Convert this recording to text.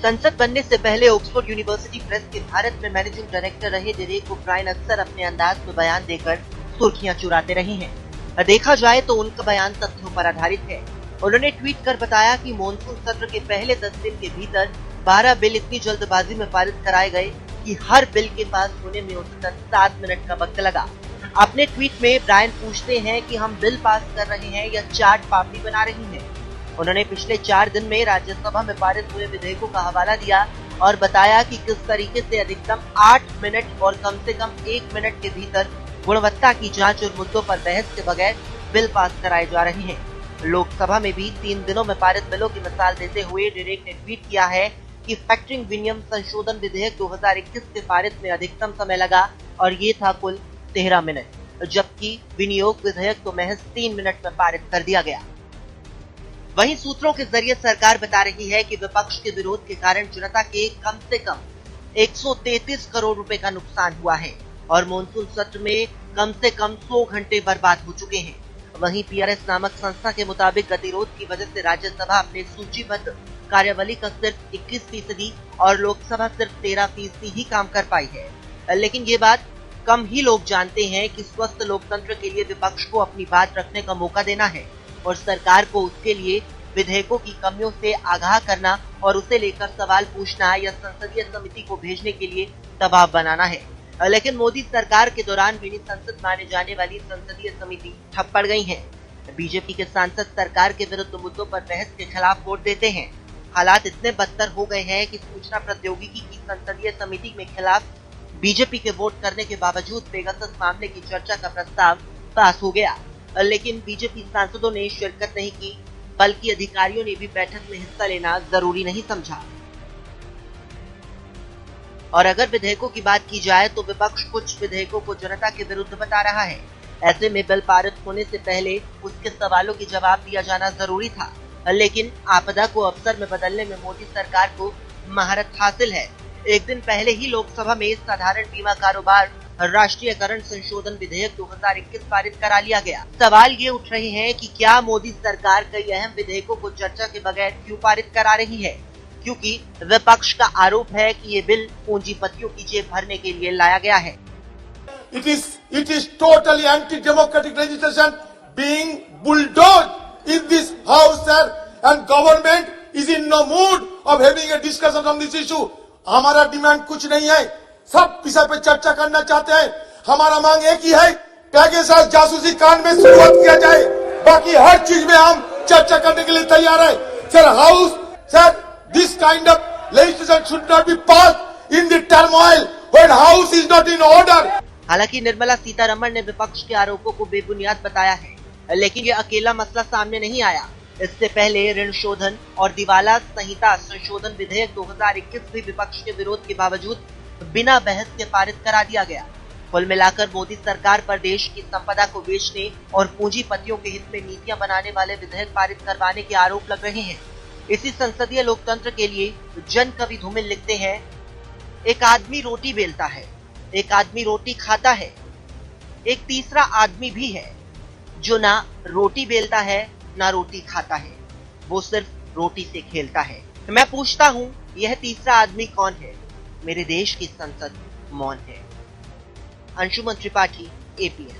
संसद बनने से पहले ऑक्सफोर्ड यूनिवर्सिटी प्रेस के भारत में मैनेजिंग डायरेक्टर रहे डेरेक ओब्रायन अक्सर अपने अंदाज में बयान देकर सुर्खियां चुराते रहे हैं। देखा जाए तो उनका बयान तथ्यों पर आधारित है। उन्होंने ट्वीट कर बताया कि मॉनसून सत्र के पहले 10 दिन के भीतर 12 बिल इतनी जल्दबाजी में पारित कराए गए कि हर बिल के पास होने में औसतन 7 मिनट का वक्त लगा। अपने ट्वीट में ब्रायन पूछते हैं कि हम बिल पास कर रहे हैं या चाट पापड़ी बना रही हैं। उन्होंने पिछले 4 दिन में राज्यसभा में पारित हुए विधेयकों का हवाला दिया और बताया कि किस तरीके से अधिकतम 8 मिनट और कम से कम 1 मिनट के भीतर गुणवत्ता की जांच और मुद्दों पर बहस के बगैर बिल पास कराए जा रहे हैं। लोकसभा में भी 3 दिनों में पारित बिलों की मिसाल देते हुए डेरेक ने ट्वीट किया है कि फैक्टरिंग विनियम संशोधन विधेयक 2021 के पारित में अधिकतम समय लगा और ये था कुल 13 मिनट, जबकि विनियोग विधेयक तो महज 3 मिनट में पारित कर दिया गया। वहीं सूत्रों के जरिए सरकार बता रही है कि विपक्ष के विरोध के कारण जनता के कम से कम 133 करोड़ रुपए का नुकसान हुआ है और मॉनसून सत्र में कम से कम 100 घंटे बर्बाद हो चुके हैं। वहीं पीआरएस नामक संस्था के मुताबिक गतिरोध की वजह से राज्यसभा अपने सूचीबद्ध कार्यावली का सिर्फ 21% और लोकसभा सिर्फ 13% ही काम कर पाई है। लेकिन ये बात कम ही लोग जानते हैं कि स्वस्थ लोकतंत्र के लिए विपक्ष को अपनी बात रखने का मौका देना है और सरकार को उसके लिए विधेयकों की कमियों से आगाह करना और उसे लेकर सवाल पूछना या संसदीय समिति को भेजने के लिए दबाव बनाना है। लेकिन मोदी सरकार के दौरान मिनी संसद माने जाने वाली संसदीय समिति ठप पड़ गई है। बीजेपी के सांसद सरकार के विरुद्ध मुद्दों पर बहस के खिलाफ वोट देते हैं। हालात इतने बदतर हो गए हैं कि सूचना प्रौद्योगिकी की संसदीय समिति में खिलाफ बीजेपी के वोट करने के बावजूद पेगासस मामले की चर्चा का प्रस्ताव पास हो गया, लेकिन बीजेपी सांसदों ने शिरकत नहीं की, बल्कि अधिकारियों ने भी बैठक में हिस्सा लेना जरूरी नहीं समझा। और अगर विधेयकों की बात की जाए तो विपक्ष कुछ विधेयकों को जनता के विरुद्ध बता रहा है। ऐसे में बिल पारित होने से पहले उसके सवालों की जवाब दिया जाना जरूरी था, लेकिन आपदा को अवसर में बदलने में मोदी सरकार को महारत हासिल है। एक दिन पहले ही लोकसभा में साधारण बीमा कारोबार राष्ट्रीयकरण संशोधन विधेयक 2021 पारित करा लिया गया। सवाल ये उठ रहे हैं कि क्या मोदी सरकार कई अहम विधेयकों को चर्चा के बगैर क्यों पारित करा रही है, क्योंकि विपक्ष का आरोप है कि ये बिल पूंजीपतियों की जेब भरने के लिए लाया गया है। It is totally anti-democratic legislation being bulldozed in this house, sir, and government is in no mood of having a discussion on this issue. हमारा डिमांड कुछ नहीं है, सब विषय पे चर्चा करना चाहते हैं। हमारा मांग एक ही है, पेगासस जासूसी कांड में शुरुआत किया जाए, बाकी हर चीज में हम चर्चा करने के लिए तैयार है। Sir, this kind of legislation should not be passed in the turmoil when house is not in order. हालांकि निर्मला सीतारमण ने विपक्ष के आरोपों को बेबुनियाद बताया है, लेकिन ये अकेला मसला सामने नहीं आया। इससे पहले ऋण शोधन और दिवाला संहिता संशोधन विधेयक 2021 भी विपक्ष के विरोध के बावजूद बिना बहस के पारित करा दिया गया। कुल मिलाकर मोदी सरकार पर देश की संपदा को बेचने और पूंजीपतियों के हित में नीतियां बनाने वाले विधेयक पारित करवाने के आरोप लग रहे हैं। इसी संसदीय लोकतंत्र के लिए जन कवि धूमिल लिखते हैं, एक आदमी रोटी बेलता है, एक आदमी रोटी खाता है, एक तीसरा आदमी भी है जो ना रोटी बेलता है ना रोटी खाता है, वो सिर्फ रोटी से खेलता है। मैं पूछता हूँ, यह तीसरा आदमी कौन है? मेरे देश की संसद मौन है। अंशुमन त्रिपाठी, APN।